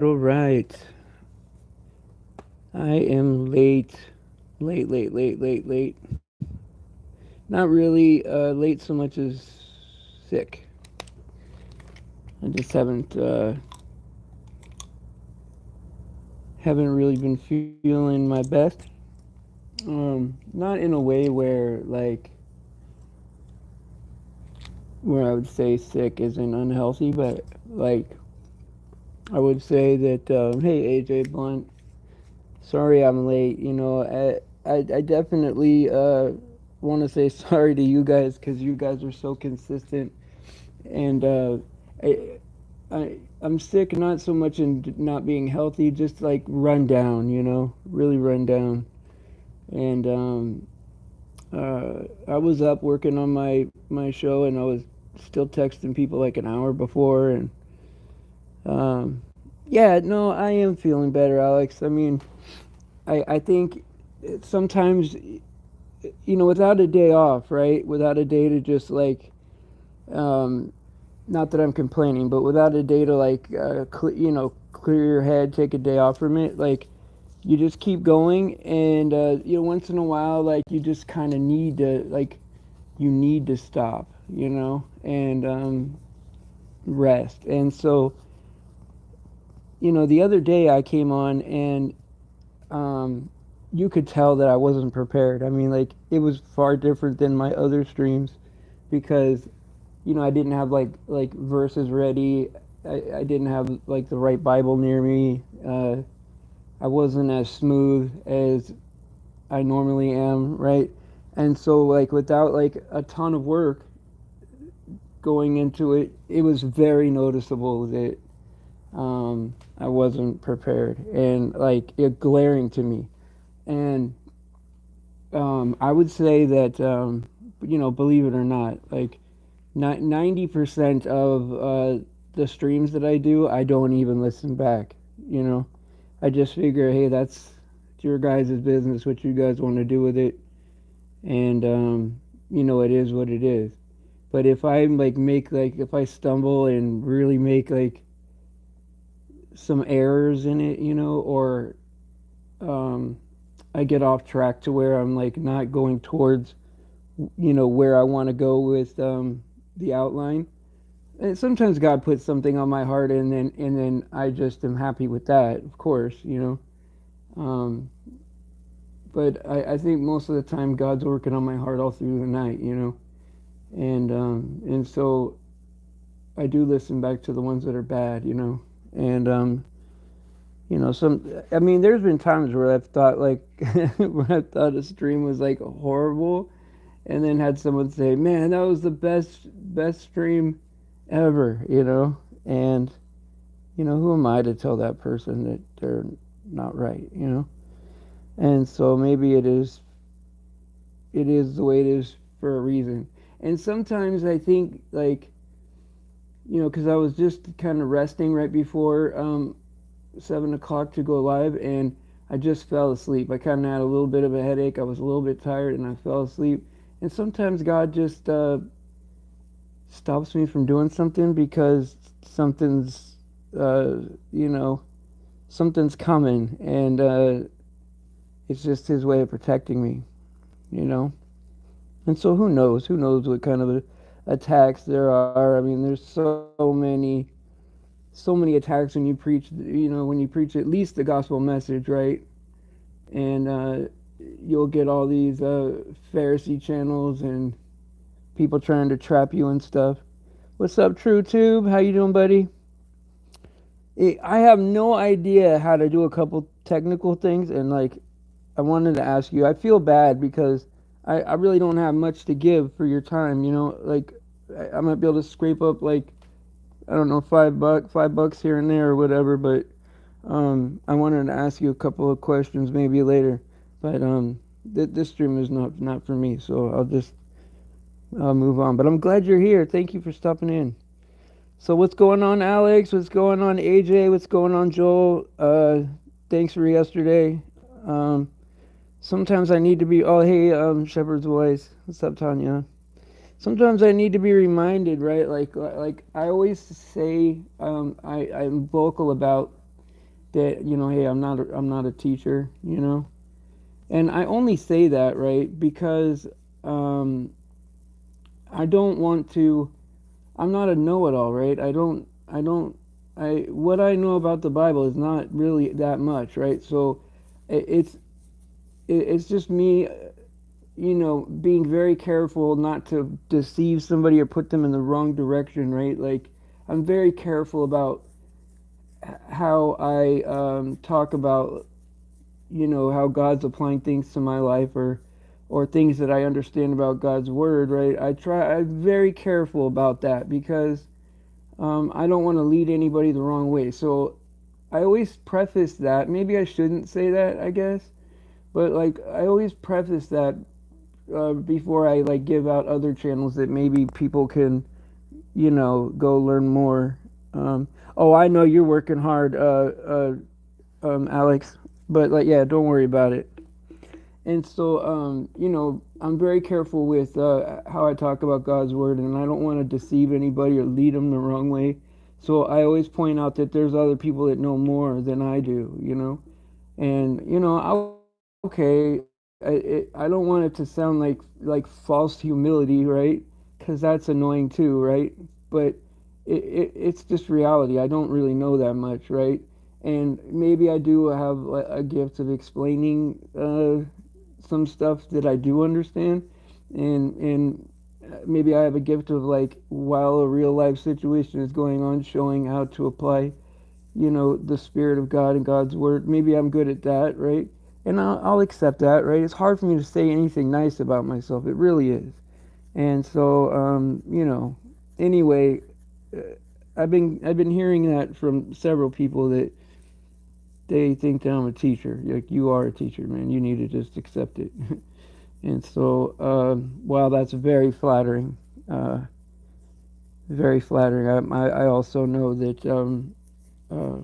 All right. I am late. Late. Not really late so much as sick. I just haven't really been feeling my best. Not in a way where I would say sick isn't unhealthy, but like I would say that hey AJ Blunt, sorry I'm late. I definitely want to say sorry to you guys because you guys are so consistent, and I, I'm sick not so much in not being healthy, just like run down, really run down, and I was up working on my show, and I was still texting people like an hour before, and um, yeah, no, I am feeling better, Alex. I mean, I think sometimes without a day off, right? Without a day to just um, not that I'm complaining, but without a day to clear your head, take a day off from it, like you just keep going, and once in a while, like you just kind of need to you need to stop, and rest. And so, the other day I came on and um, you could tell that I wasn't prepared. I mean, like it was far different than my other streams because I didn't have like verses ready. I didn't have like the right Bible near me. I wasn't as smooth as I normally am, right? And so like without like a ton of work going into it, it was very noticeable that I wasn't prepared and like it glaring to me. And I would say that believe it or not, like 90% of the streams that I do, I don't even listen back. You know, I just figure, hey, that's your guys' business. What you guys want to do with it, and it is what it is. But if I if I stumble and really make like some errors in it, or um, I get off track to where I'm like not going towards where I want to go with the outline. And sometimes God puts something on my heart, and then I just am happy with that, of course, Um, but I think most of the time God's working on my heart all through the night, and so I do listen back to the ones that are bad, and some. I mean, there's been times where I've thought like where I thought a stream was like horrible, and then had someone say, "Man, that was the best stream ever," and who am I to tell that person that they're not right? And so maybe it is the way it is for a reason. And sometimes I think like because I was just kind of resting right before 7 o'clock to go live, and I just fell asleep. I kind of had a little bit of a headache. I was a little bit tired, and I fell asleep. And sometimes God just stops me from doing something because uh, you know, something's coming, and it's just His way of protecting me, you know. And so who knows? Who knows what kind of attacks there are? I mean, there's so many attacks when you preach. When you preach at least the gospel message, right? And you'll get all these Pharisee channels and people trying to trap you and stuff. What's up, TrueTube? How you doing, buddy? I have no idea how to do a couple technical things, and like I wanted to ask you. I feel bad because I really don't have much to give for your time. Like I might be able to scrape up like I don't know $5 here and there or whatever. But I wanted to ask you a couple of questions maybe later. But this stream is not for me, so I'll move on. But I'm glad you're here. Thank you for stopping in. So what's going on, Alex? What's going on, AJ? What's going on, Joel? Thanks for yesterday. Um, Sometimes I need to be. Oh, hey, Shepherd's voice. What's up, Tanya? Sometimes I need to be reminded, right? Like I always say, I'm vocal about. that, hey, I'm not a teacher, And I only say that, right, because um, I don't want to. I'm not a know-it-all, right? I don't. What I know about the Bible is not really that much, right? So, it's it's just me, being very careful not to deceive somebody or put them in the wrong direction, right? Like, I'm very careful about how I talk about, how God's applying things to my life, or things that I understand about God's word, right? I'm very careful about that because I don't want to lead anybody the wrong way. So I always preface that. Maybe I shouldn't say that, I guess, but like I always preface that before I like give out other channels that maybe people can, go learn more. Um, oh, I know you're working hard, Alex, but like, yeah, don't worry about it. And so, I'm very careful with how I talk about God's word, and I don't want to deceive anybody or lead them the wrong way. So I always point out that there's other people that know more than I do, and okay, I don't want it to sound like false humility, right? Because that's annoying too, right? But it's just reality. I don't really know that much, right? And maybe I do have a gift of explaining some stuff that I do understand, and maybe I have a gift of like while a real life situation is going on, showing how to apply, the Spirit of God and God's Word. Maybe I'm good at that, right? And I'll accept that, right? It's hard for me to say anything nice about myself. It really is. And so, anyway, uh, I've been hearing that from several people that they think that I'm a teacher. Like, you are a teacher, man. You need to just accept it. And so, while that's uh, very flattering, I also know that uh,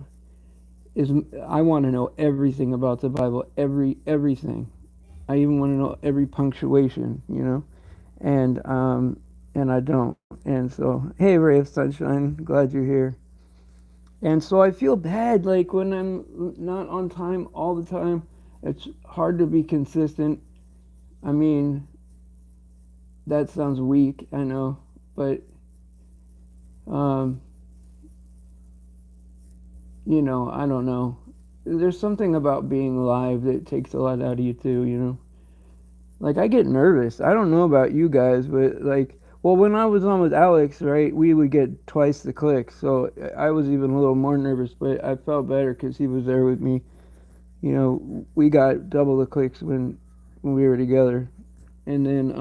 is I want to know everything about the Bible, everything. I even want to know every punctuation, and I don't. And so, hey, ray of sunshine, glad you're here. And so I feel bad, like when I'm not on time all the time. It's hard to be consistent. I mean, that sounds weak, I know, but um, I don't know. There's something about being live that takes a lot out of you too, Like, I get nervous. I don't know about you guys, but like, well, when I was on with Alex, right, we would get twice the clicks, so I was even a little more nervous, but I felt better because he was there with me. We got double the clicks when we were together, and then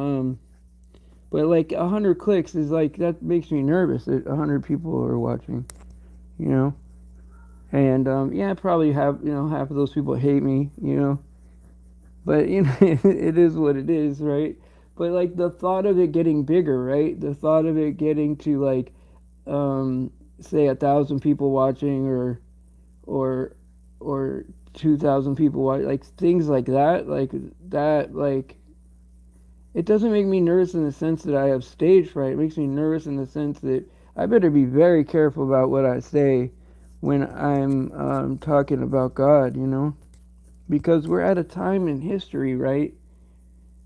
but like 100 clicks is like that makes me nervous that 100 people are watching, you know, and yeah, probably have half of those people hate me, but it is what it is, right? But like the thought of it getting bigger, right? The thought of it getting to like say 1,000 people watching, or or 2,000 people watching, like things like that, like it doesn't make me nervous in the sense that I have stage fright. It makes me nervous in the sense that I better be very careful about what I say when I'm talking about God, because we're at a time in history, right,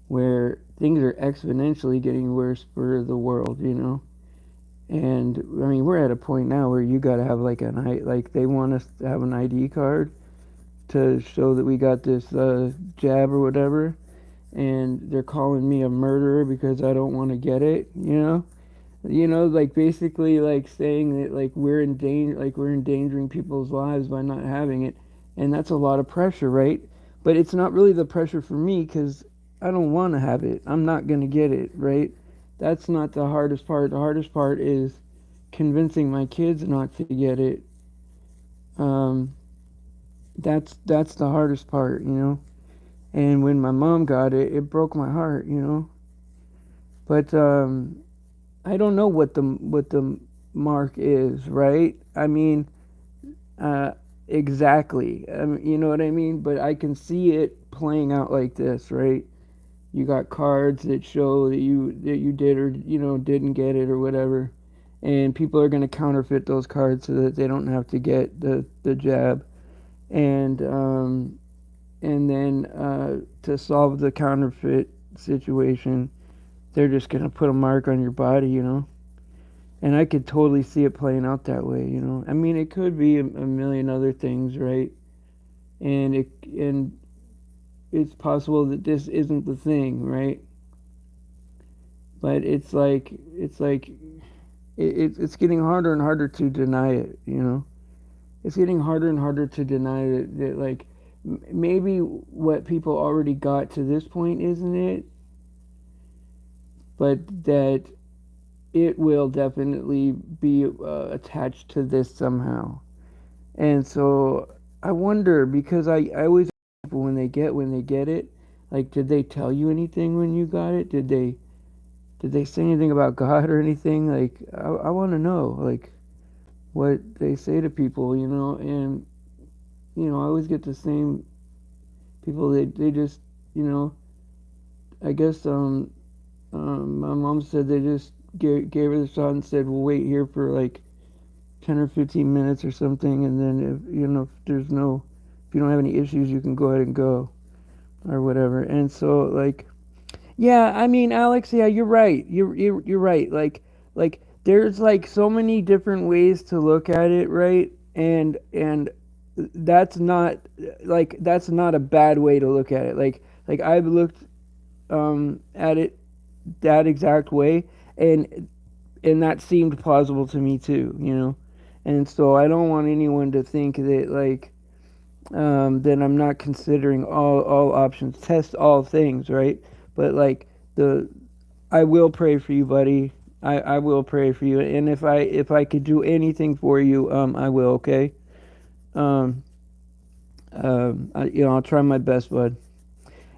where things are exponentially getting worse for the world, And I mean, we're at a point now where you got to have like like they want us to have an ID card to show that we got this jab or whatever, and they're calling me a murderer because I don't want to get it, like basically like saying that like we're endangering people's lives by not having it, and that's a lot of pressure, right? But it's not really the pressure for me because I don't want to have it. I'm not gonna get it, right? That's not the hardest part. The hardest part is convincing my kids not to get it. Um, that's the hardest part, And when my mom got it, it broke my heart, But I don't know what the mark is, right? I mean, uh, exactly. You know what I mean? But I can see it playing out like this, right? You got cards that show that you did or didn't get it or whatever, and people are going to counterfeit those cards so that they don't have to get the jab. and and then to solve the counterfeit situation, they're just gonna put a mark on your body, you know. And I could totally see it playing out that way, you know. I mean, it could be a million other things, right? And it's possible that this isn't the thing, right? But it's getting harder and harder to deny it, you know. It's getting harder and harder to deny that like maybe what people already got to this point isn't it, but that it will definitely be attached to this somehow. And so I wonder because I always ask people when they get it, like did they tell you anything when you got it? Did they say anything about God or anything? Like I want to know like what they say to people, you know, and you know I always get the same people. They just you know I guess my mom said they just gave her the shot and said we'll wait here for like 10 or 15 minutes or something, and then if you know if you don't have any issues you can go ahead and go or whatever. And so like yeah, I mean Alex, yeah, you're right, you're right, like there's like so many different ways to look at it, right? And that's not that's not a bad way to look at it. Like I've looked at it that exact way, and that seemed plausible to me too, you know. And so I don't want anyone to think that like that I'm not considering all options, test all things, right? But like the I will pray for you, buddy. I will pray for you, and if I could do anything for you, I will. Okay. Um, you know, I'll try my best, bud.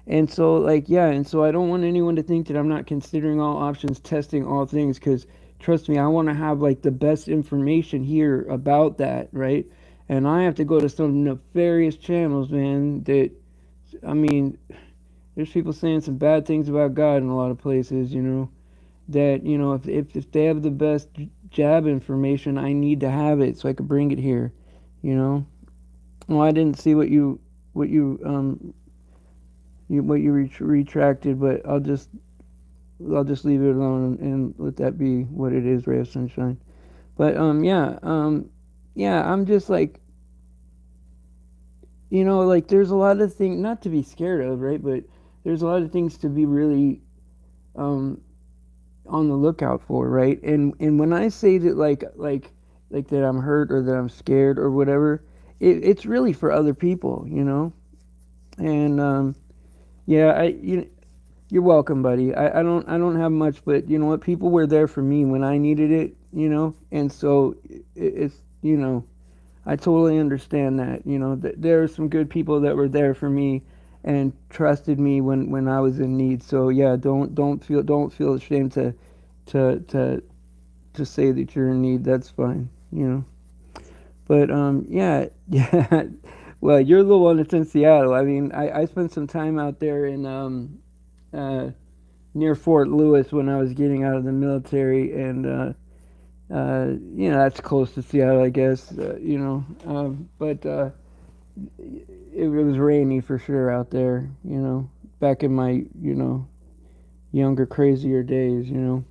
And so, like, yeah, and so I don't want anyone to think that I'm not considering all options, testing all things, because trust me, I want to have like the best information here about that, right? And I have to go to some nefarious channels, man. That I mean, there's people saying some bad things about God in a lot of places, you know. That you know, if they have the best jab information, I need to have it so I could bring it here, you know. Well, I didn't see what you retracted, but I'll just leave it alone and let that be what it is, ray of sunshine. But yeah, I'm just like you know like there's a lot of things not to be scared of, right? But there's a lot of things to be really um on the lookout for, right? And when I say that like that I'm hurt or that I'm scared or whatever, it's really for other people, you know. And yeah, you're welcome, buddy. I don't have much, but you know what? People were there for me when I needed it, you know, and so it's you know I totally understand that. You know, there are some good people that were there for me and trusted me when I was in need. So yeah, don't feel ashamed to to to say that you're in need. That's fine. You know, but yeah yeah. Well, you're the one that's in Seattle. I mean, I spent some time out there in uh near Fort Lewis when I was getting out of the military, and you know that's close to Seattle, I guess. You know, but it was rainy for sure out there. You know, back in my younger, crazier days. You know,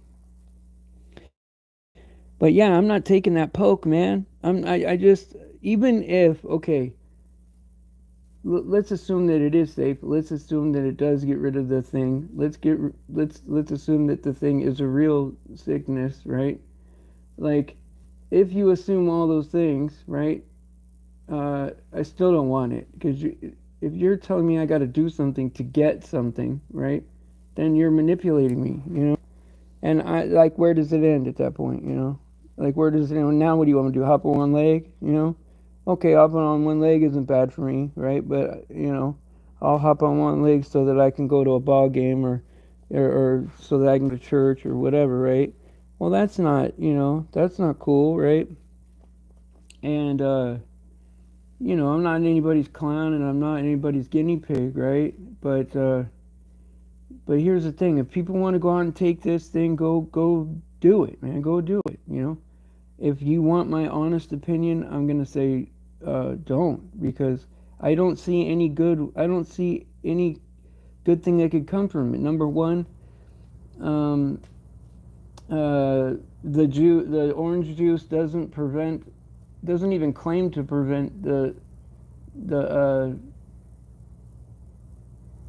but yeah, I'm not taking that poke, man. I just even if okay, let's assume that it is safe. Let's assume that it does get rid of the thing. Let's assume that the thing is a real sickness, right? Like, if you assume all those things, right? I still don't want it because if you're telling me I got to do something to get something, right? Then you're manipulating me, you know. And I like, where does it end at that point, you know? Like, where does it end? Now, what do you want me to do? Hop on one leg, you know? Okay, hopping on one leg isn't bad for me, right? But you know, I'll hop on one leg so that I can go to a ball game or so that I can go to church or whatever, right? Well, that's not, you know, that's not cool, right? And you know, I'm not anybody's clown and I'm not anybody's guinea pig, right? But here's the thing: if people want to go out and take this thing, go do it, man. Go do it. You know, if you want my honest opinion, I'm gonna say don't, because I don't see any good thing that could come from it. Number one, um, the orange juice doesn't even claim to prevent the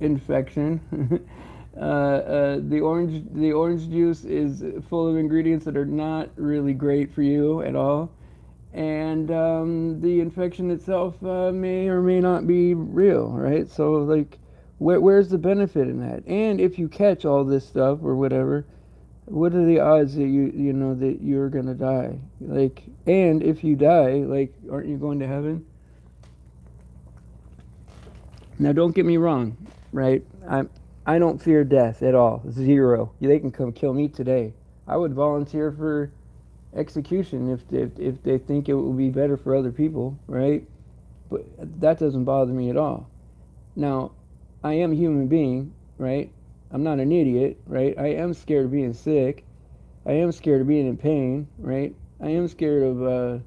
infection. The orange juice is full of ingredients that are not really great for you at all, and the infection itself may or may not be real, right? So like, where's the benefit in that? And if you catch all this stuff or whatever, what are the odds that you know that you're gonna die? Like, and if you die, like, aren't you going to heaven? Now, don't get me wrong, right? I don't fear death at all. Zero. They can come kill me today. I would volunteer for execution if they think it will be better for other people, right? But that doesn't bother me at all. Now, I am a human being, right? I'm not an idiot, right? I am scared of being sick. I am scared of being in pain, right? I am scared of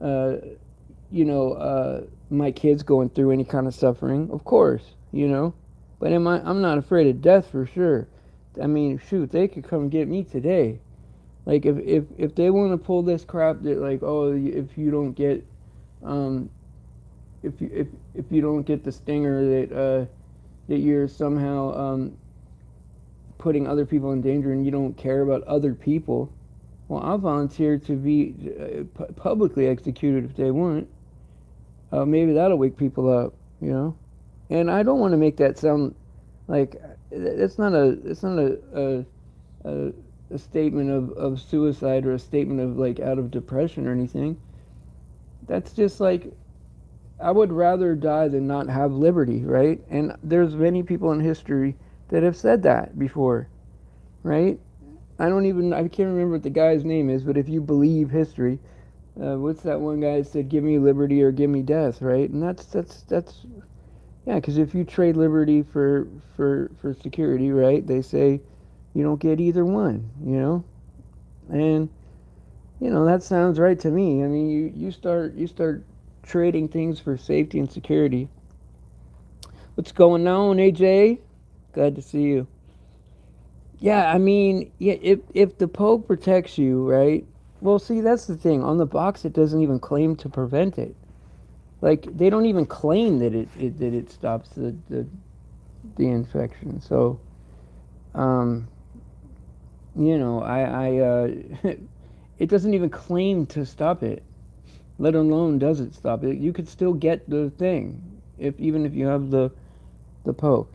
uh, you know, my kids going through any kind of suffering, of course, you know. But I'm not afraid of death for sure. I mean, shoot, they could come get me today. Like if they want to pull this crap that like, oh, if you don't get um if you don't get the stinger that you're somehow putting other people in danger and you don't care about other people, well, I'll volunteer to be publicly executed if they want. Maybe that'll wake people up, you know. And I don't want to make that sound like it's not a, a statement of suicide or a statement of like out of depression or anything. That's just like, I would rather die than not have liberty, right? And there's many people in history that have said that before, right? I can't remember what the guy's name is, but if you believe history, what's that one guy that said, "Give me liberty or give me death," right? And that's yeah, because if you trade liberty for security, right? They say you don't get either one, you know, and that sounds right to me. I mean, you start trading things for safety and security. What's going on, AJ? Glad to see you. Yeah, I mean, yeah, if the Pope protects you, right? Well, see, that's the thing. On the box, it doesn't even claim to prevent it. Like they don't even claim that it stops the infection. So, um, it doesn't even claim to stop it. Let alone does it stop it. You could still get the thing if even if you have the poke.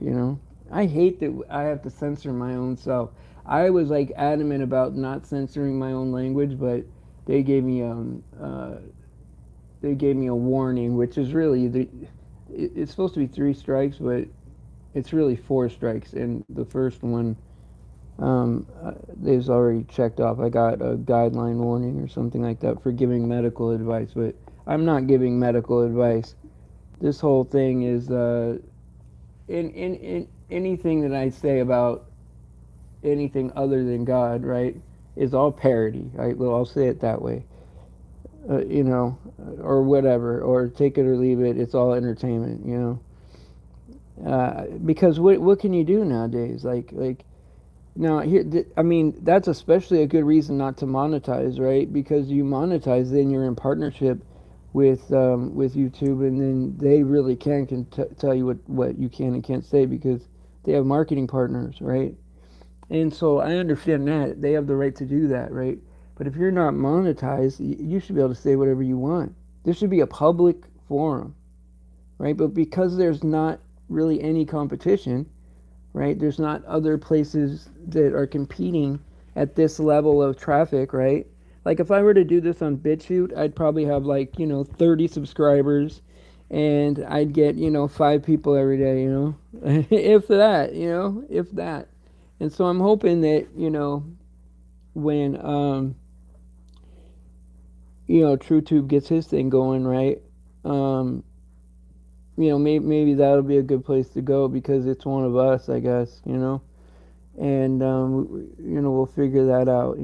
I hate that I have to censor my own self. I was like adamant about not censoring my own language, but they gave me a warning, which is really it's supposed to be 3 strikes, but it's really 4 strikes, and the first one they've already checked off. I got a guideline warning or something like that for giving medical advice, but I'm not giving medical advice. This whole thing is in anything that I say about anything other than God, right, is all parody. Well, I'll say it that way. Or whatever, or take it or leave it. It's all entertainment. Because what can you do nowadays? Like now here, I mean, that's especially a good reason not to monetize, right? Because you monetize, then you're in partnership with YouTube, and then they really can tell you what you can and can't say because they have marketing partners, right? And so I understand that they have the right to do that, right? But if you're not monetized, you should be able to say whatever you want. This should be a public forum, right? But because there's not really any competition, right? There's not other places that are competing at this level of traffic, right? Like if I were to do this on BitChute, I'd probably have like, 30 subscribers and I'd get, 5 people every day, if that, if that. And so I'm hoping that, when TrueTube gets his thing going, right? Um, maybe that'll be a good place to go because it's one of us, I guess. And we'll figure that out.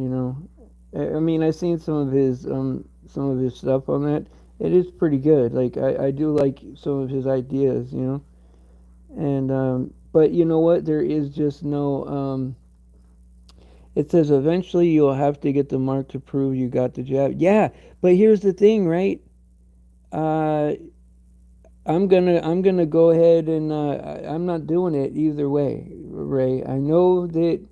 I mean, I've seen some of his stuff on that. it is pretty good. Like I do like some of his ideas, you know. And but you know what? There is just no. It says eventually you'll have to get the mark to prove you got the jab. Yeah, but here's the thing, right? Uh, I'm gonna go ahead and I'm not doing it either way, Ray. I know that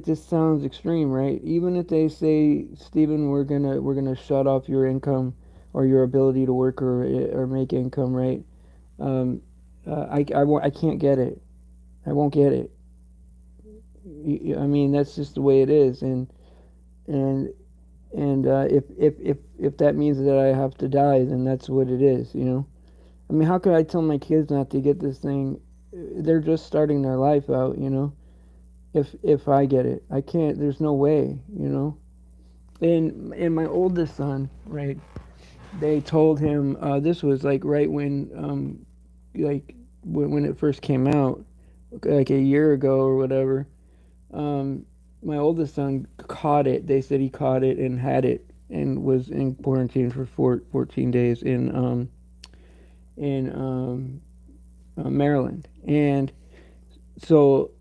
this sounds extreme, right? Even if they say, Stephen, we're gonna shut off your income or your ability to work or make income, right? Um, I can't get it. I won't get it. I mean, that's just the way it is, and if that means that I have to die, then that's what it is, you know. I mean, how could I tell my kids not to get this thing? They're just starting their life out, you know. If I get it, I can't. There's no way, you know. And my oldest son, right? They told him this was like right when like when it first came out, like a year ago or whatever. Um, my oldest son caught it. They said he caught it and had it and was in quarantine for 14 days in Maryland. And so,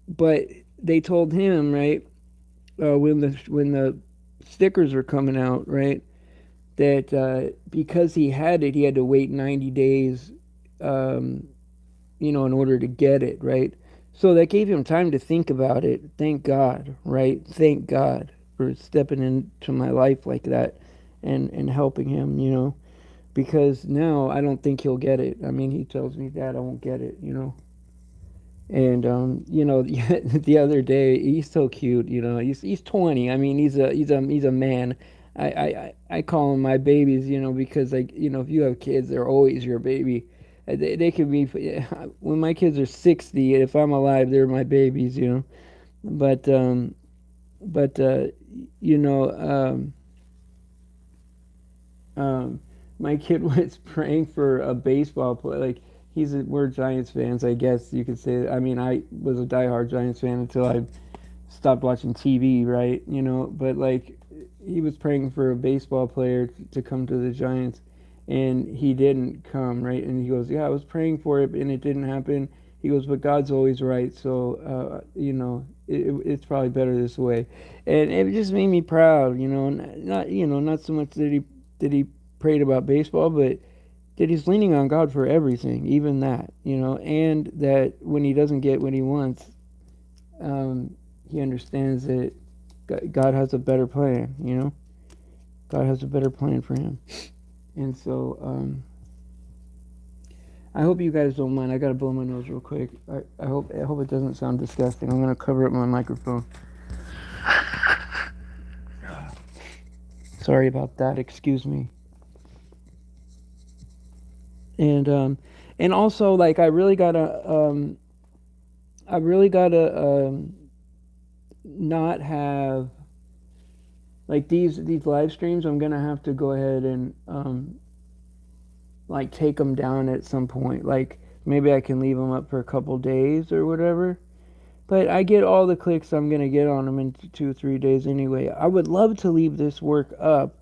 but they told him, right, when the stickers were coming out, right, that because he had it, he had to wait 90 days, um, you know, in order to get it, right? So that gave him time to think about it. Thank God, right? Thank God for stepping into my life like that and helping him, you know, because now I don't think he'll get it. I mean, he tells me, Dad, I won't get it, you know. And you know, the other day he's so cute. You know, he's 20. I mean, he's a man. I call them my babies. You know, because like you know, if you have kids, they're always your baby. They could be when my kids are 60. If I'm alive, they're my babies. You know, but but you know um, my kid was praying for a baseball player. Like we're Giants fans, I guess you could say. I mean, I was a diehard Giants fan until I stopped watching TV, right? You know, but like he was praying for a baseball player to come to the Giants, and he didn't come, right? And he goes, "Yeah, I was praying for it, and it didn't happen." He goes, "But God's always right, so you know, it's probably better this way," and it just made me proud, you know. Not you know, not so much that he prayed about baseball, but that he's leaning on God for everything, even that, you know, and that when he doesn't get what he wants, um, he understands that God has a better plan, you know. God has a better plan for him, and so I hope you guys don't mind. I gotta blow my nose real quick. I hope it doesn't sound disgusting. I'm gonna cover up my microphone. Sorry about that. Excuse me. And and also like I really gotta not have like these live streams. I'm gonna have to go ahead and like take them down at some point. Like maybe I can leave them up for a couple days or whatever. But I get all the clicks I'm gonna get on them in 2 or 3 days anyway. I would love to leave this work up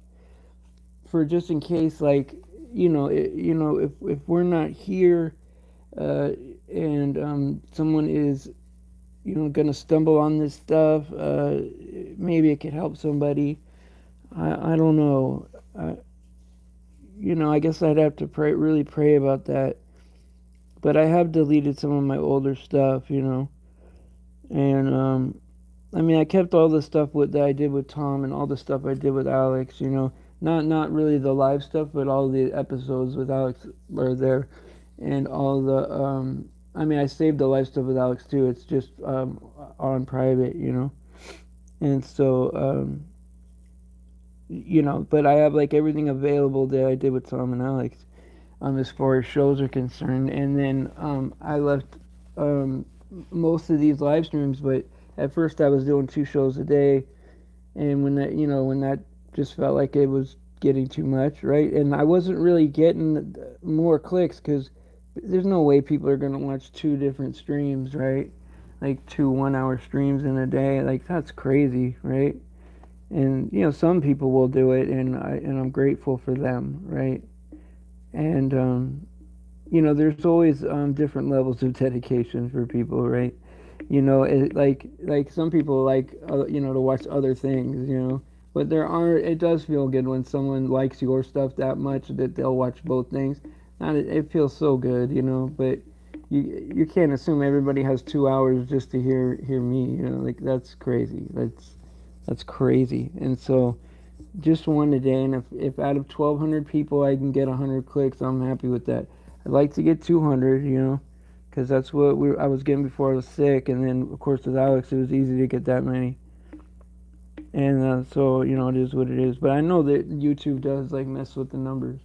for just in case, like you know, if we're not here, uh, and someone is gonna stumble on this stuff, maybe it could help somebody. I don't know. I guess I'd have to really pray about that. But I have deleted some of my older stuff, and I mean I kept all the stuff that I did with Tom and all the stuff I did with Alex. Not really the live stuff, but all the episodes with Alex are there, and all the I mean I saved the live stuff with Alex too. It's just on private, and so but I have like everything available that I did with Tom and Alex, as far as shows are concerned. And then I left um, most of these live streams, but at first I was doing 2 shows a day, and when that just felt like it was getting too much, right? And I wasn't really getting more clicks because there's no way people are gonna watch 2 different streams, right? Like 2 1-hour streams in a day, like that's crazy, right? And some people will do it, and I'm grateful for them, right? And there's always different levels of dedication for people, right? Like some people like to watch other things, but it does feel good when someone likes your stuff that much that they'll watch both things. Not it feels so good, but you can't assume everybody has 2 hours just to hear me, like that's crazy. That's crazy. And so just one a day, and if out of 1,200 people I can get 100 clicks, I'm happy with that. I'd like to get 200, because that's what I was getting before I was sick, and then of course with Alex it was easy to get that many. And so it is what it is. But I know that YouTube does like mess with the numbers.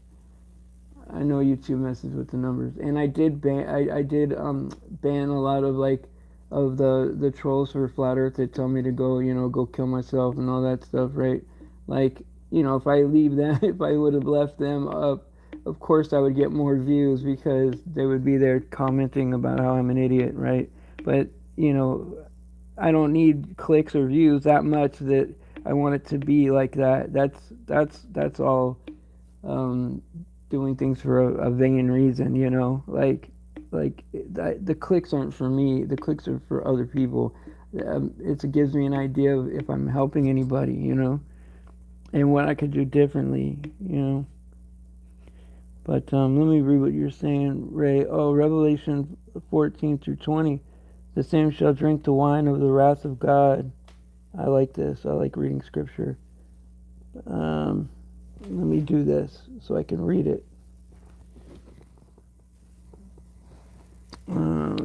I know YouTube messes with the numbers, and I did ban a lot of like of the trolls for flat Earth that tell me to go kill myself and all that stuff, right? Like if I leave them, if I would have left them up, of course I would get more views because they would be there commenting about how I'm an idiot, right? But you know I don't need clicks or views that much that I want it to be like that. That's all um, doing things for a vain reason, like the clicks aren't for me. The clicks are for other people. It gives me an idea of if I'm helping anybody, and what I could do differently. But let me read what you're saying, Ray. Oh, Revelation 14 through 20. The same shall drink the wine of the wrath of God. I like this. I like reading scripture. Um, Let me do this so I can read it. Uh,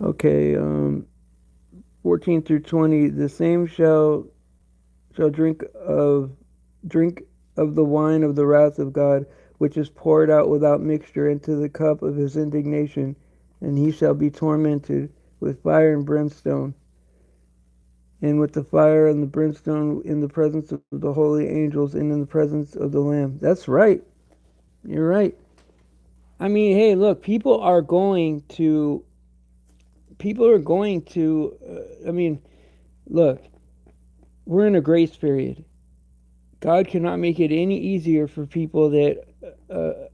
okay, 14 through 20. The same shall drink of the wine of the wrath of God, which is poured out without mixture into the cup of his indignation, and he shall be tormented with fire and brimstone, and with the fire and the brimstone in the presence of the holy angels and in the presence of the Lamb. That's right. You're right. I mean, hey, look, I mean, look, we're in a grace period. God cannot make it any easier for people that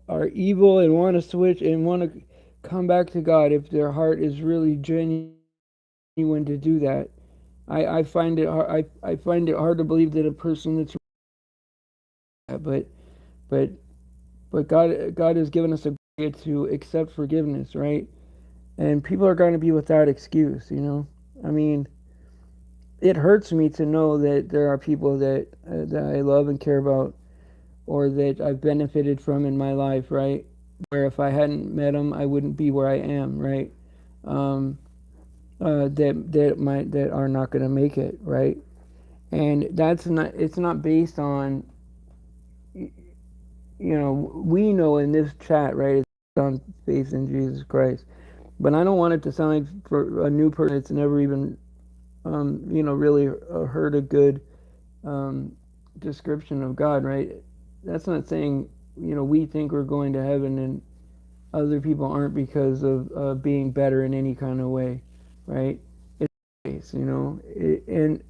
are evil and want to switch and want to come back to God if their heart is really genuine to do that. I find it hard. I find it hard to believe that a person that's but but but God has given us a grace to accept forgiveness, right? And people are going to be without excuse. I mean, it hurts me to know that there are people that I love and care about, or that I've benefited from in my life, right? Where if I hadn't met them, I wouldn't be where I am, right? Um, that are not going to make it, right? And that's not. It's not based on. We know in this chat, right? It's on faith in Jesus Christ. But I don't want it to sound like for a new person that's never even, really heard a good um, description of God, right? That's not saying, we think we're going to heaven and other people aren't because of being better in any kind of way, right? It's and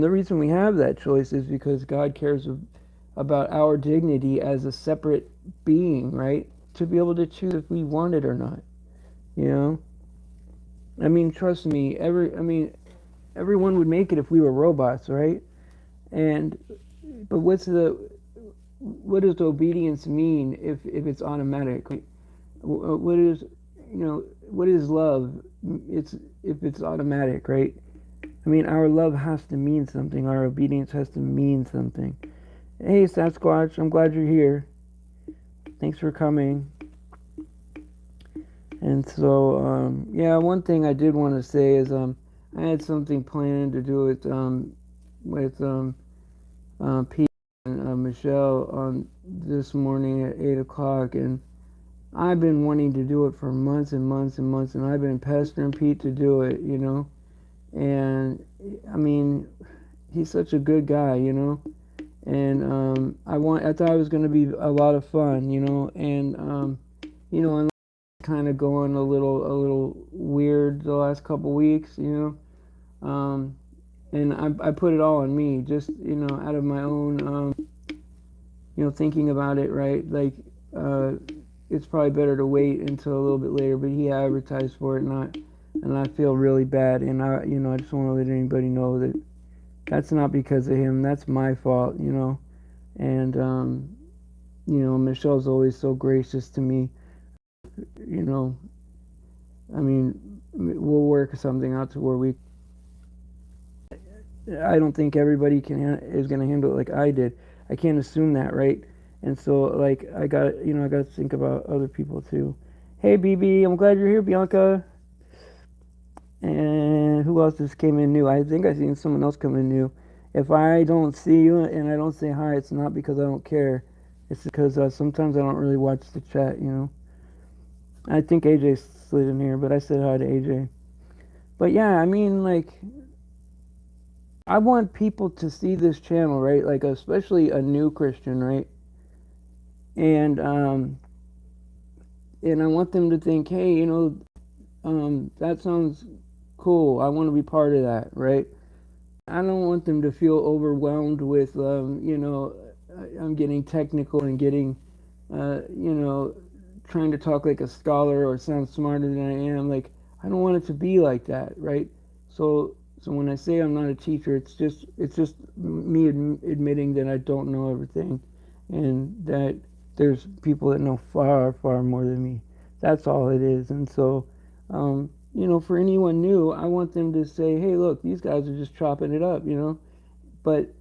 the reason we have that choice is because God cares about our dignity as a separate being, right? To be able to choose if we want it or not, you know? I mean, trust me, everyone would make it if we were robots, right? And but what does obedience mean if it's automatic? What is love? It's if it's automatic, right? I mean, our love has to mean something. Our obedience has to mean something. Hey, Sasquatch, I'm glad you're here. Thanks for coming. And so, yeah, one thing I did want to say is I had something planned to do with Pete and Michelle on this morning at 8 o'clock, and I've been wanting to do it for months and months and months, and I've been pestering Pete to do it. And I mean, he's such a good guy. And I thought it was going to be a lot of fun, and and kind of going a little weird the last couple weeks, and I put it all on me, just out of my own thinking about it, right? Like, it's probably better to wait until a little bit later, but he advertised for it, and I feel really bad, and I just want to let anybody know that that's not because of him, that's my fault, and Michelle's always so gracious to me, you know, I mean, we'll work something out to where I don't think everybody is going to handle it like I did. I can't assume that, right? And so, like, I got to think about other people too. Hey, BB, I'm glad you're here, Bianca. And who else just came in new? I think I seen someone else come in new. If I don't see you and I don't say hi, it's not because I don't care. It's because sometimes I don't really watch the chat. I think AJ slid in here, but I said hi to AJ. But yeah, I mean, like, I want people to see this channel, right? Like, especially a new Christian, right? And I want them to think, hey, that sounds cool. I want to be part of that, right? I don't want them to feel overwhelmed with, I'm getting technical and getting, trying to talk like a scholar or sound smarter than I am. Like, I don't want it to be like that, right? So when I say I'm not a teacher, it's just me admitting that I don't know everything, and that there's people that know far, far more than me. That's all it is. And so, for anyone new, I want them to say, hey, look, these guys are just chopping it up, But,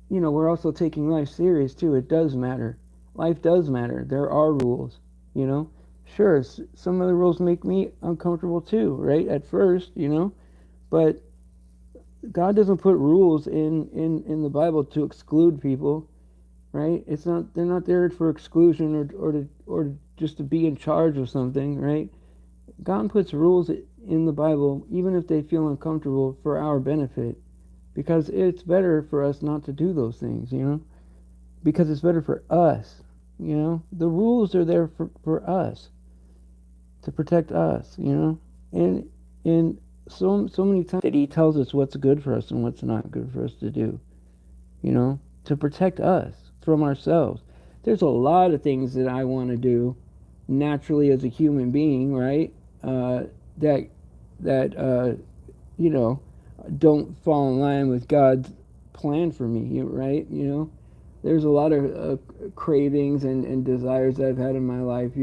we're also taking life serious too. It does matter. Life does matter. There are rules, you know. Sure, some of the rules make me uncomfortable too, right? At first, But God doesn't put rules in the Bible to exclude people, right? They're not there for exclusion or just to be in charge of something, right? God puts rules in the Bible even if they feel uncomfortable for our benefit, because it's better for us not to do those things, because it's better for us, The rules are there for us, to protect us, and so many times that he tells us what's good for us and what's not good for us to do, to protect us from ourselves. There's a lot of things that I want to do naturally as a human being, right? That don't fall in line with God's plan for me, right? There's a lot of cravings and desires that I've had in my life,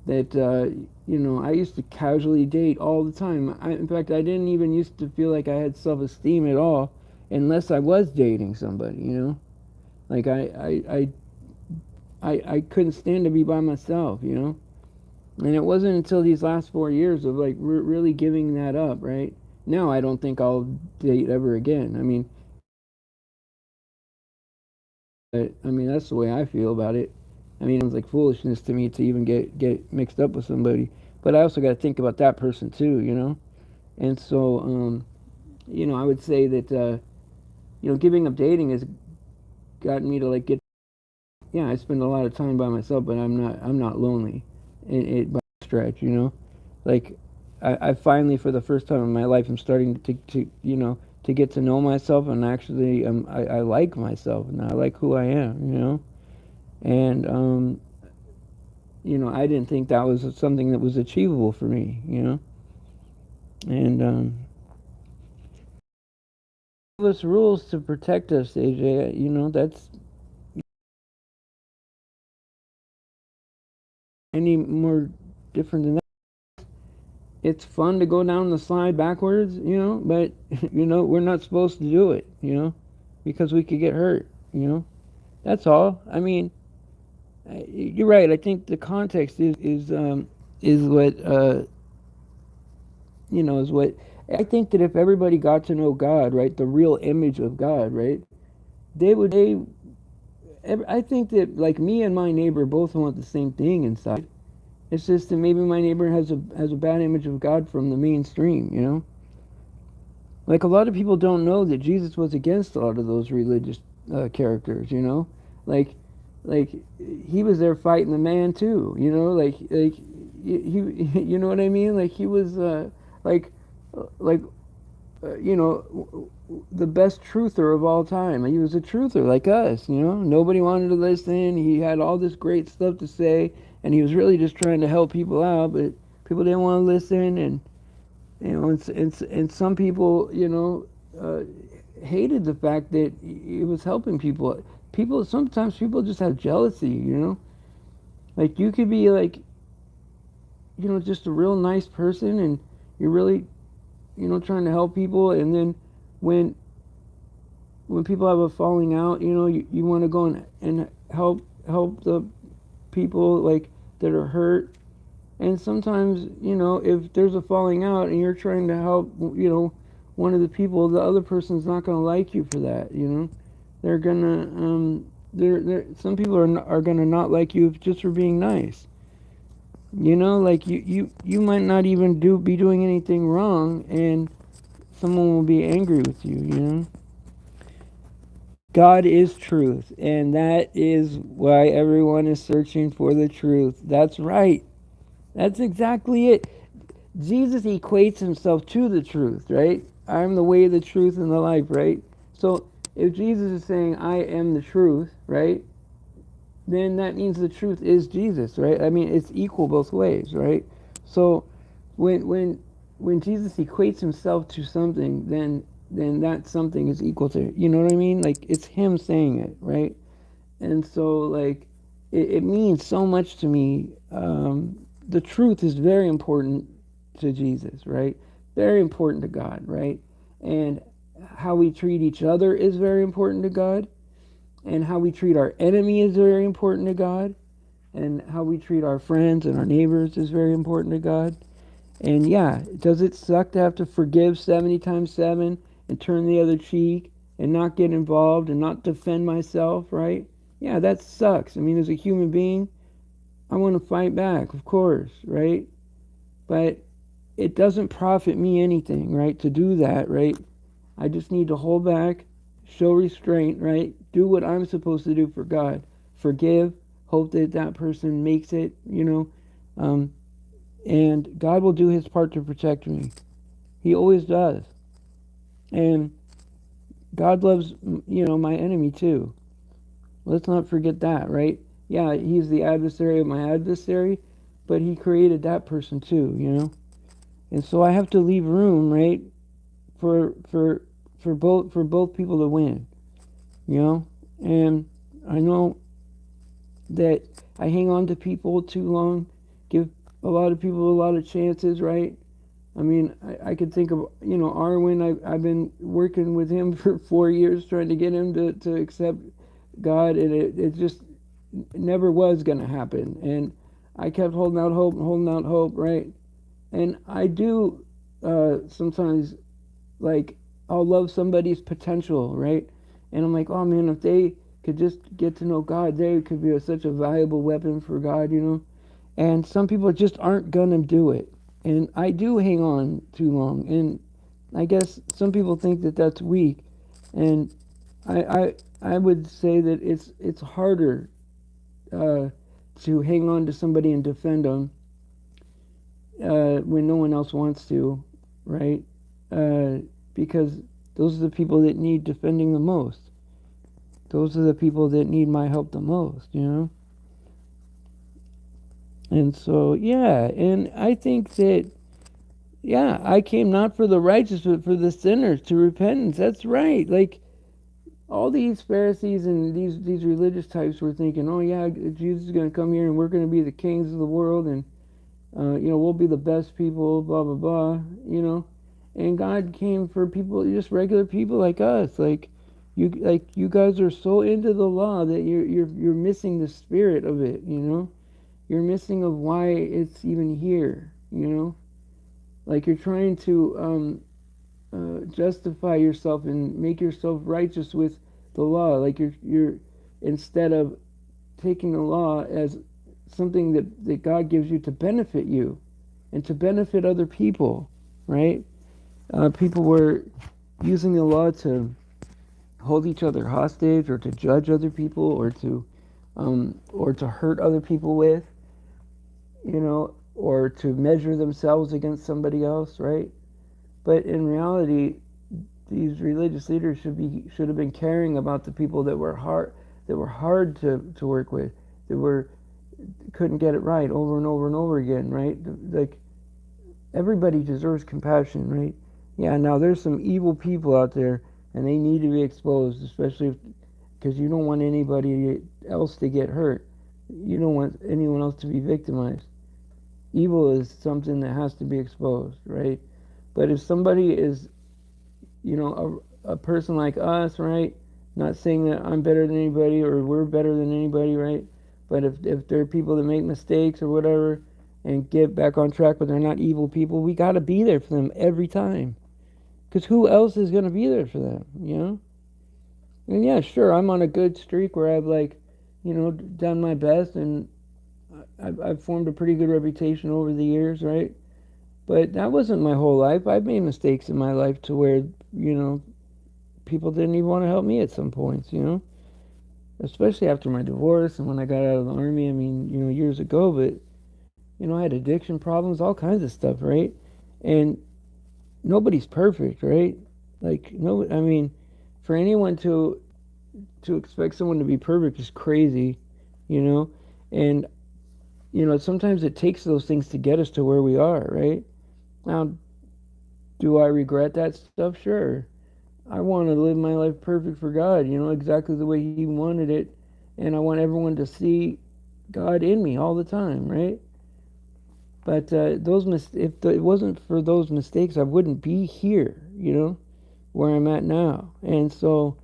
that I used to casually date all the time. In fact, I didn't even used to feel like I had self-esteem at all unless I was dating somebody, like I couldn't stand to be by myself, and it wasn't until these last 4 years of like really giving that up, right? Now I don't think I'll date ever again. That's the way I feel about it. It sounds like foolishness to me to even get mixed up with somebody. But I also got to think about that person too, And so, I would say that, giving up dating has gotten me to like get. Yeah, I spend a lot of time by myself, but I'm not lonely, by a stretch, Like, I finally, for the first time in my life, I'm starting to get to know myself, and actually, I like myself, and I like who I am, And, I didn't think that was something that was achievable for me, And, us rules to protect us, AJ, that's any more different than that. It's fun to go down the slide backwards, but, we're not supposed to do it, because we could get hurt, That's all. You're right. I think the context is what is what I think that if everybody got to know God, right, the real image of God, right, they I think that like me and my neighbor both want the same thing inside. It's just that maybe my neighbor has a bad image of God from the mainstream, Like a lot of people don't know that Jesus was against a lot of those religious characters, Like like he was there fighting the man too, like you know what I mean? Like he was like like the best truther of all time. He was a truther like us, Nobody wanted to listen. He had all this great stuff to say, and he was really just trying to help people out, but people didn't want to listen, and and some people, hated the fact that he was helping people. Sometimes people just have jealousy. Like you could be like, just a real nice person, and you're really, trying to help people, and then when people have a falling out, you want to go and help the people like that are hurt. And sometimes, if there's a falling out and you're trying to help, one of the people, the other person's not going to like you for that. They're gonna some people are gonna not like you just for being nice. Like you might not even be doing anything wrong, and someone will be angry with you. God is truth, and that is why everyone is searching for the truth. That's right. That's exactly it. Jesus equates himself to the truth, right? I'm the way, the truth, and the life, right? So if Jesus is saying, I am the truth, right? Then that means the truth is Jesus, right? I mean, it's equal both ways, right? So when Jesus equates himself to something, then that something is equal to, you know what I mean? Like it's him saying it, right? And so like it means so much to me. The truth is very important to Jesus, right? Very important to God, right? And how we treat each other is very important to God. And how we treat our enemy is very important to God. And how we treat our friends and our neighbors is very important to God. And yeah, does it suck to have to forgive 70 times 7 and turn the other cheek and not get involved and not defend myself, right? Yeah, that sucks. I mean, as a human being, I want to fight back, of course, right? But it doesn't profit me anything, right, to do that, right? I just need to hold back, show restraint, right? Do what I'm supposed to do for God. Forgive, hope that that person makes it, and God will do his part to protect me. He always does. And God loves, my enemy too. Let's not forget that, right? Yeah, he's the adversary of my adversary, but he created that person too. And so I have to leave room, right, for both people to win, And I know that I hang on to people too long, give a lot of people a lot of chances, right? I mean, I could think of, Arwen. I've been working with him for 4 years trying to get him to accept God, and it just never was going to happen. And I kept holding out hope, right? And I do sometimes, like, I'll love somebody's potential, right? And I'm like, oh man, if they could just get to know God, they could be such a valuable weapon for God. And some people just aren't going to do it. And I do hang on too long. And I guess some people think that that's weak. And I would say that it's harder to hang on to somebody and defend them when no one else wants to, right? Because those are the people that need defending the most. Those are the people that need my help the most. And so, yeah, and I think that, yeah, I came not for the righteous, but for the sinners to repentance. That's right. Like, all these Pharisees and these religious types were thinking, oh, yeah, Jesus is going to come here and we're going to be the kings of the world, and, we'll be the best people, blah, blah, blah. And God came for people, just regular people like us. Like you guys are so into the law that you're missing the spirit of it. You're missing of why it's even here. Like you're trying to justify yourself and make yourself righteous with the law. Like you're instead of taking the law as something that God gives you to benefit you and to benefit other people, right? People were using the law to hold each other hostage, or to judge other people, or to hurt other people with. or to measure themselves against somebody else, right? But in reality, these religious leaders should have been caring about the people that were hard to work with, that were couldn't get it right over and over and over again, right? Like, everybody deserves compassion, right? Yeah, now there's some evil people out there, and they need to be exposed, especially because you don't want anybody else to get hurt. You don't want anyone else to be victimized. Evil is something that has to be exposed, right? But if somebody is, a person like us, right? Not saying that I'm better than anybody or we're better than anybody, right? But if there are people that make mistakes or whatever and get back on track, but they're not evil people, we got to be there for them every time. Because who else is going to be there for them, you know? And yeah, sure, I'm on a good streak where I've, like, done my best, and I've formed a pretty good reputation over the years, right? But that wasn't my whole life. I've made mistakes in my life to where, people didn't even want to help me at some points, especially after my divorce and when I got out of the army. I mean, years ago, but, I had addiction problems, all kinds of stuff, right? And nobody's perfect, right? Like, no, I mean, for anyone to expect someone to be perfect is crazy, you know? And, sometimes it takes those things to get us to where we are, right? Now, do I regret that stuff? Sure. I want to live my life perfect for God, exactly the way He wanted it. And I want everyone to see God in me all the time, right? But if it wasn't for those mistakes, I wouldn't be here, where I'm at now. And so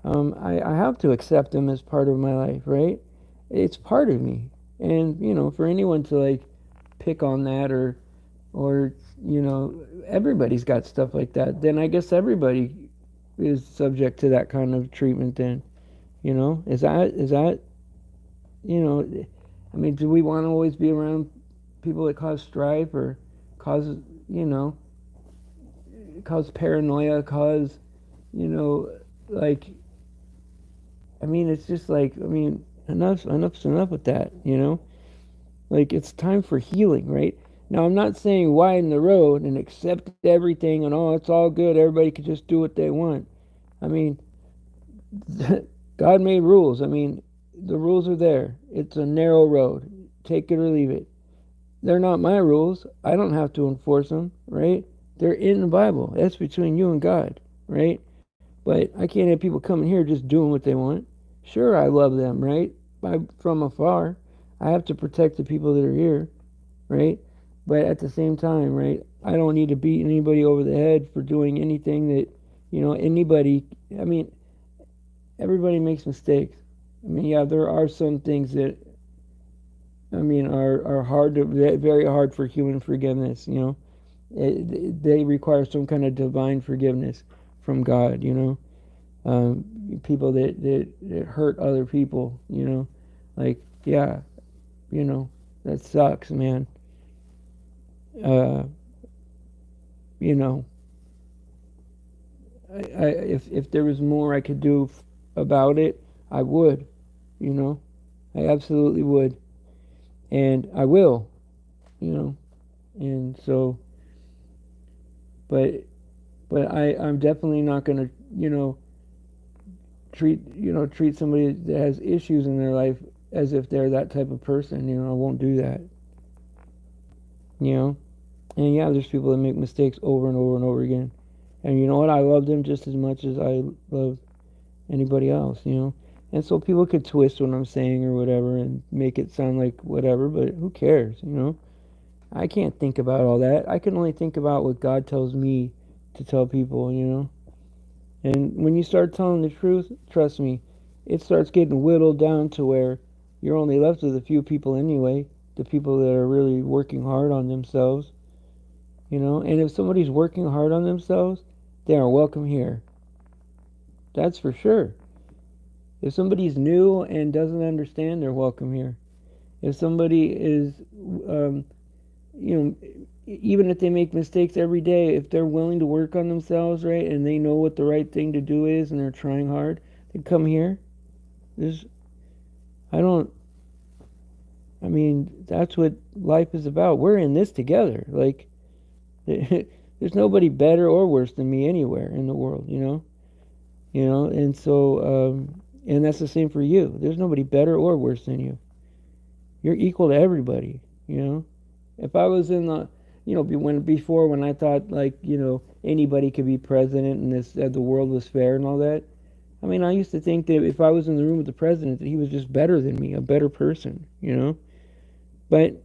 I have to accept them as part of my life, right? It's part of me. And, for anyone to, like, pick on that, or everybody's got stuff like that, then I guess everybody is subject to that kind of treatment then. Is that I mean, do we want to always be around people that cause strife or cause you know cause paranoia, cause like, I mean, it's just like, I mean, enough's enough with that, like, it's time for healing, right? Now, I'm not saying widen the road and accept everything and, oh, it's all good, everybody can just do what they want. I mean, God made rules. I mean, the rules are there. It's a narrow road. Take it or leave it. They're not my rules. I don't have to enforce them, right? They're in the Bible. That's between you and God, right? But I can't have people coming here just doing what they want. Sure, I love them, right? From afar. I have to protect the people that are here, right? But at the same time, right, I don't need to beat anybody over the head for doing anything that, anybody, I mean, everybody makes mistakes. I mean, yeah, there are some things that, I mean, are very hard for human forgiveness. They require some kind of divine forgiveness from God, people that hurt other people, like, yeah, that sucks, man. Uh, you know, if there was more I could do about it, I would, you know, I absolutely would, and I will, you know, and so, but I'm definitely not gonna, treat somebody that has issues in their life as if they're that type of person. I won't do that. You know, and yeah, there's people that make mistakes over and over and over again, and you know what? I love them just as much as I love anybody else. And so people could twist what I'm saying or whatever and make it sound like whatever, but who cares? I can't think about all that. I can only think about what God tells me to tell people. And when you start telling the truth, trust me, it starts getting whittled down to where you're only left with a few people anyway, the people that are really working hard on themselves. And if somebody's working hard on themselves, they are welcome here. That's for sure. If somebody's new and doesn't understand, they're welcome here. If somebody is, you know, even if they make mistakes every day, if they're willing to work on themselves, right, and they know what the right thing to do is and they're trying hard, they come here. There's, I don't, I mean, that's what life is about. We're in this together. Like, there's nobody better or worse than me anywhere in the world, you know? You know, and so, and that's the same for you. There's nobody better or worse than you. You're equal to everybody, you know? If I was in the, you know, when I thought like, you know, anybody could be president and this, that the world was fair and all that, I mean, I used to think that if I was in the room with the president, that he was just better than me, a better person, you know? But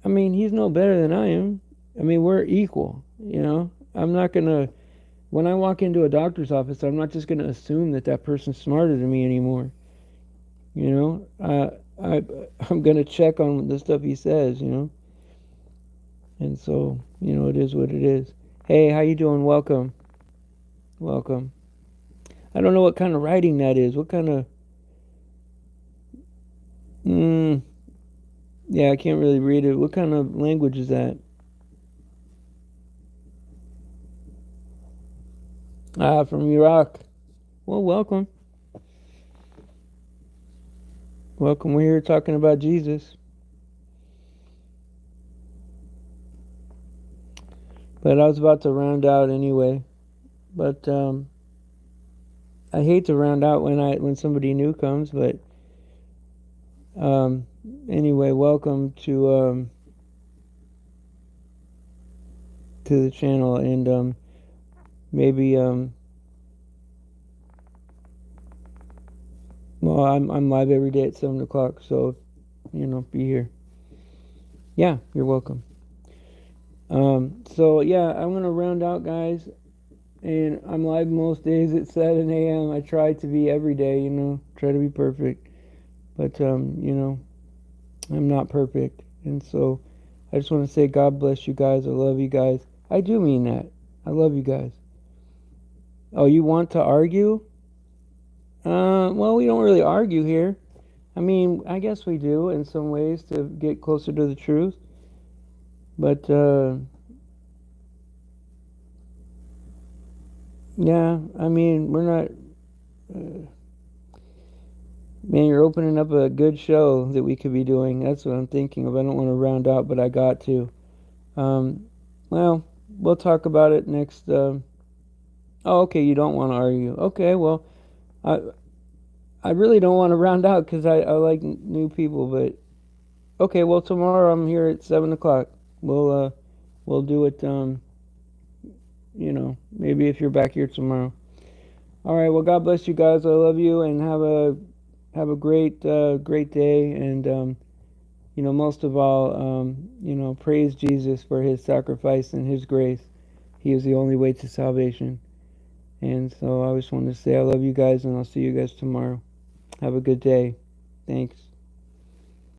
I mean, he's no better than I am. I mean, we're equal, you know? I'm not going to, when I walk into a doctor's office, I'm not just going to assume that that person's smarter than me anymore, you know? I'm going to check on the stuff he says, you know? And so, you know, it is what it is. Hey, how you doing? Welcome. Welcome. I don't know what kind of writing that is. What kind of, mm, yeah, I can't really read it. What kind of language is that? Ah, from Iraq. Well, welcome. Welcome. We're here talking about Jesus. But I was about to round out anyway. But I hate to round out when somebody new comes. But um, anyway, welcome to the channel, and maybe well, I'm live every day at 7 o'clock. So you know, be here. Yeah, you're welcome. So yeah, I'm gonna round out, guys. And I'm live most days at 7 a.m. I try to be every day, you know, try to be perfect. But, you know, I'm not perfect. And so I just want to say God bless you guys. I love you guys. I do mean that. I love you guys. Oh, you want to argue? Well, we don't really argue here. I mean, I guess we do in some ways to get closer to the truth. But, yeah, I mean, we're not. Uh, Man, you're opening up a good show that we could be doing. That's what I'm thinking of. I don't want to round out, but I got to. Um, well, we'll talk about it next. Oh, okay. You don't want to argue. Okay. Well, I I really don't want to round out because I like new people. But okay. Well, tomorrow I'm here at 7 o'clock. We'll do it. You know, maybe if you're back here tomorrow. All right. Well, God bless you guys. I love you and have a great day. And you know, most of all, you know, praise Jesus for his sacrifice and his grace. He is the only way to salvation. And so I just wanted to say I love you guys, and I'll see you guys tomorrow. Have a good day. Thanks.